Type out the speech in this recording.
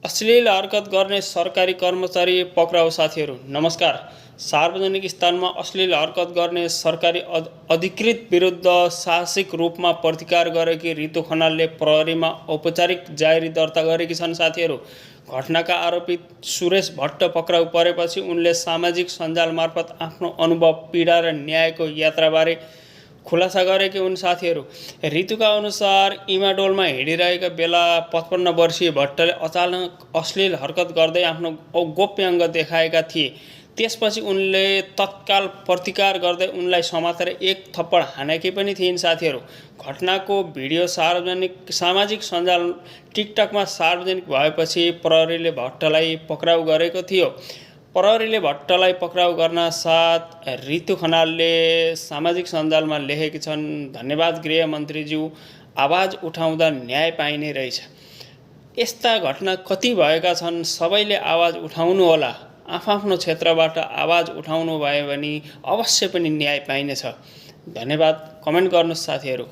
अश्लील हरकत गर्ने सरकारी कर्मचारी पक्राउ। साथीहरू नमस्कार। सार्वजनिक स्थानमा अश्लील हरकत गर्ने सरकारी अधिकृत विरुद्ध साहसिक रूपमा प्रतिकार गरेकी रितु खनालले प्रहरीमा औपचारिक जाहेरी दर्ता गरेकी छन्। साथीहरू, घटनाका आरोपित सुरेश भट्ट पक्राउ परेपछि उनले सामाजिक सञ्जाल मार्फत आफ्नो अनुभव, पीडा र न्यायको यात्राबारे खुलासा गरेकी हुन्। साथीहरू, ऋतुका अनुसार इमाडोलमा हिँडिरहेका बेला 55 वर्षीय भट्टले अचानक अश्लील हरकत गर्दै आफ्नो गोप्य अङ्ग देखाएका थिए। त्यसपछि उनले तत्काल प्रतिकार गर्दै उनलाई समातेर एक थप्पड हानेकी पनि थिइन्। साथीहरू, घटनाको भिडियो सामाजिक सञ्जाल टिकटकमा सार्वजनिक भएपछि प्रहरीले भट्टलाई पक्राउ गरेको थियो। प्रहरीले भट्टलाई पक्राउ गर्न साथ रितु खनालले सामाजिक सञ्जालमा लेखेकी छन्, धन्यवाद गृहमन्त्रीज्यू, आवाज उठाउँदा न्याय पाइने रहेछ। यस्ता घटना कति भएका छन्, सबैले आवाज उठाउनु होला। आफ्नो क्षेत्रबाट आवाज उठाउनु भयो भने अवश्य पनि न्याय पाइनेछ। धन्यवाद। कमेन्ट गर्नुहोस् साथीहरू।